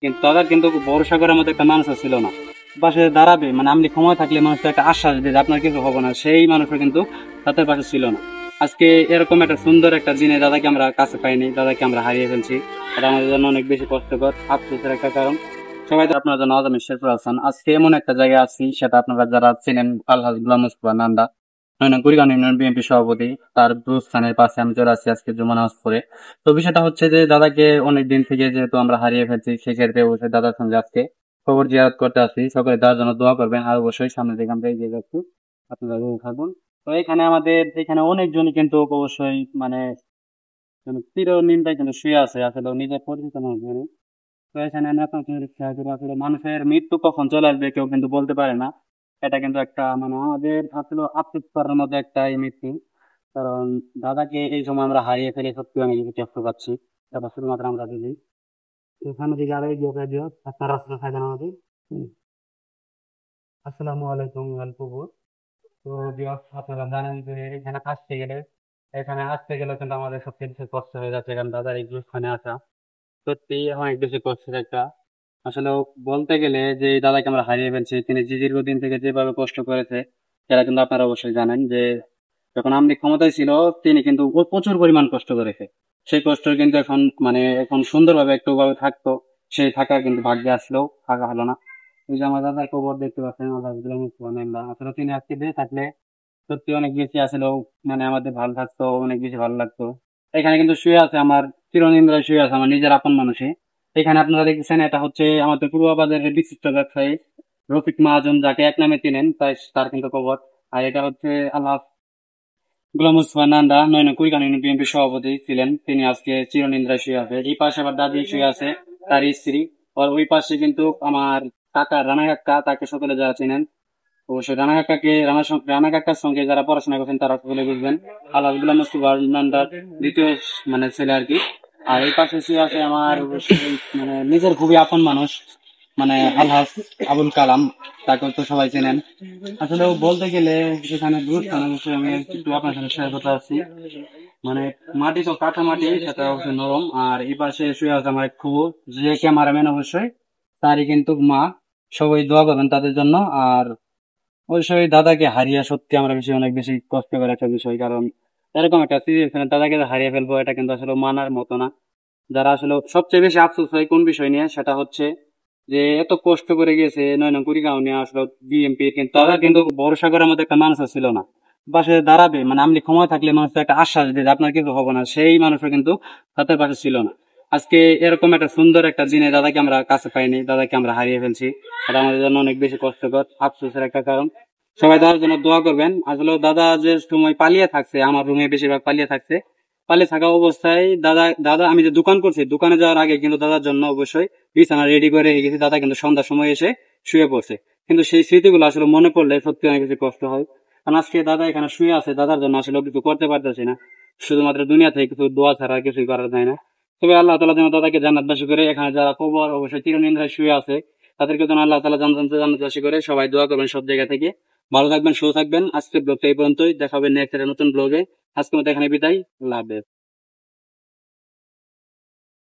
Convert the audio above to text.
কিন্তু দাদা কিন্তু ভরসা করার মতো একটা মানুষ ছিল না। পাশে দাঁড়াবে মানে আপনি ক্ষমতা থাকলে মানুষটা একটা আশ্বাস দিয়ে যে আপনার কিছু হবে না, সেই মানুষটা কিন্তু তাদের পাশে ছিল না। আজকে এরকম একটা সুন্দর একটা দিনে দাদাকে আমরা কাছে পাইনি, দাদাকে আমরা হারিয়ে ফেলছি। এটা আমাদের জন্য অনেক বেশি কষ্টকর, আফসোসের একটা কারণ। সবাই তো আপনার জন্য আজামি শেরপুর আছেন। আজকে এমন একটা জায়গায় আছি, সেটা আপনারা যারা চেনেন, আলহাজ গুলাম মুস্তফা নান্দা কুড়িগ্রাম ইউনিয়ন বিএনপি সভাপতি, তার গুরুস্থানের পাশে আমি চলে আসছি আজকে জুমা নামাজ পড়ে। তো বিষয়টা হচ্ছে যে দাদাকে অনেক দিন থেকে যেহেতু আমরা হারিয়ে ফেলছি, সেক্ষেত্রে অবশ্যই দাদার সঙ্গে আজকে খবর জিয়ারত করতে আসছি। সকলে দাদার জন্য দোয়া করবেন, আর অবশ্যই সামনে দিকে আমরা এগিয়ে যাচ্ছি, আপনারা দূরে থাকুন। তো এখানে আমাদের এখানে অনেকজনই কিন্তু অবশ্যই মানে চির নিন্দায় কিন্তু শুয়ে আছে, আসলে নিজের পরিচিত মানুষ। তো এখানে নেতা আসলে মানুষের মৃত্যু কখন চলে আসবে কেউ কিন্তু বলতে পারে না। এটা কিন্তু একটা মানে আমাদের আসলে আফসোস করার মধ্যে একটা এই মৃত্যু। কারণ দাদাকে এই সময় আমরা হারিয়ে ফেলে সত্যি অনেক কিছু কষ্ট পাচ্ছি। এটা শুধুমাত্র আমরা যদি এখানে দিকে আরো এগিয়ে দিও, আপনার রাস্তা থাকেন আমাদের। আসসালামু আলাইকুম আলপুবু। তো দিবস আপনারা জানেন যে এখানে আসতে গেলে কিন্তু আমাদের সবচেয়ে বেশি কষ্ট হয়ে যাচ্ছে, কারণ দাদার এই স্থানে আসা সত্যি অনেক বেশি কষ্টের একটা। আসলে বলতে গেলে যে এই দাদাকে আমরা হারিয়ে ফেলছি, তিনি যে দীর্ঘদিন থেকে যেভাবে কষ্ট করেছে সেটা কিন্তু আপনারা অবশ্যই জানেন। যে যখন আমলি ক্ষমতায় ছিল তিনি কিন্তু প্রচুর পরিমাণ কষ্ট করেছে। সেই কষ্ট কিন্তু এখন মানে এখন সুন্দরভাবে একটু ভাবে থাকতো, সেই থাকা কিন্তু ভাগ্যে আসলেও থাকা হলো না। এই যে আমার দাদার কবর দেখতে পাচ্ছেন, আল্লাহ আসলে তিনি আজকে বেঁচে থাকলে সত্যি অনেক বেশি আসলে মানে আমাদের ভালো থাকতো, অনেক বেশি ভালো লাগতো। এখানে কিন্তু শুয়ে আছে আমার চিরনিন্দ্রায় শুয়ে আছে আমার নিজের আপন মানুষই। এখানে আপনারা দেখছেন, এটা হচ্ছে আমাদের পূর্ব বাজারের বিশিষ্ট ব্যবসায়ী রফিক মাহাজন, যাকে এক নামে চিনেন, তাই তার কিন্তু কবর। আর এটা হচ্ছে আল্লাহ গোলাম মুস্তফা নান্দা কুড়িগ্রাম ইউনিয়ন বিএনপি সভাপতি ছিলেন, তিনি আজকে চিরনিন্দ্রায় শুয়ে আছে। এই পাশে আবার দাদি শুয়ে আছে, তার স্ত্রী। আর ওই পাশে কিন্তু আমার কাকা রানা কাকা, তাকে সকলে যারা চিনেন অবশ্যই রানা কাকাকে, রানা কাকার সঙ্গে যারা পড়াশোনা করছেন তারা সকলে বুঝবেন, আল্লাহ গুলাম মুস্তফা নান্দার দ্বিতীয় মানে ছেলে আর কি। আর এই পাশে শুয়ে আছে আমার অবশ্যই মানে নিজের খুবই আপন মানুষ, মানে আলহাজ আবুল কালাম, তাকে তো সবাই চেনেন। আসলে বলতে গেলে এখানে গুরুস্থানের বিষয়ে আমি একটু আপনার সাথে শেয়ার করতে আসছি। মানে মাটি তো কাঁচা মাটি, সেটা অবশ্যই নরম। আর এই পাশে শুয়ে আছে আমার এক খুব যে ক্যামেরাম্যান অবশ্যই, তারই কিন্তু মা। সবাই দোয়া করবেন তাদের জন্য। আর অবশ্যই দাদাকে হারিয়ে সত্যি আমরা বেশি অনেক বেশি কষ্টকর একটা বিষয়, কারণ এরকম একটা সিচুয়েশনে দাদাকে যে হারিয়ে ফেলবো এটা কিন্তু আসলে মানার মতো না। যারা আসলে সবচেয়ে বেশি আফসোস হয় কোন বিষয় নিয়ে, সেটা হচ্ছে যে এত কষ্ট করে গেছে নয়না কুড়িগাঁও নিয়ে আসলে বিএনপি, কিন্তু তারা কিন্তু ভরসা করার মতো একটা মানুষ ছিল না। পাশে দাঁড়াবে মানে আপনি ক্ষমতা থাকলে মানুষটা একটা আশ্বাস দিয়ে যে আপনার কিছু হবে না, সেই মানুষটা কিন্তু তাদের পাশে ছিল না। আজকে এরকম একটা সুন্দর একটা দিনে দাদাকে আমরা কাছে পাইনি, দাদাকে আমরা হারিয়ে ফেলছি। এটা আমাদের জন্য অনেক বেশি কষ্টকর, আফসোসের একটা কারণ। সবাই দাদার জন্য দোয়া করবেন। আসলে দাদা যে সময় পালিয়ে থাকছে, আমার রুমে বেশিরভাগ পালিয়ে থাকছে। পালিয়ে থাকা অবস্থায় দাদা দাদা আমি যে দোকান করছি, দোকানে যাওয়ার আগে কিন্তু দাদার জন্য অবশ্যই বিছানা রেডি করে রেখে গেছি। দাদা কিন্তু সন্ধ্যার সময় এসে শুয়ে পড়ছে। কিন্তু সেই স্মৃতিগুলো আসলে মনে পড়লে সত্যি অনেক বেশি কষ্ট হয়। কারণ আজকে দাদা এখানে শুয়ে আছে, দাদার জন্য আসলে কিছু করতে পারতেছি না, শুধুমাত্র দুনিয়া থেকে কিছু দোয়া ছাড়া কিছুই করা যায় না। তবে আল্লাহ তালা যেন দাদাকে জান্নাতবাসী করে, এখানে যারা কবর অবশ্যই চিরনিন্দ্রায় শুয়ে আছে তাদেরকে যেন আল্লাহ তালা জান্নাতবাসী করে। সবাই দোয়া করবেন সব জায়গা থেকে। ভালো থাকবেন, সুস্থ থাকবেন। আজকের ব্লগটা এই পর্যন্তই, দেখা হবে নেক্সট নতুন ব্লগে। আজকের মতো এখানে বিদায়, আল্লাহ হাফেজ।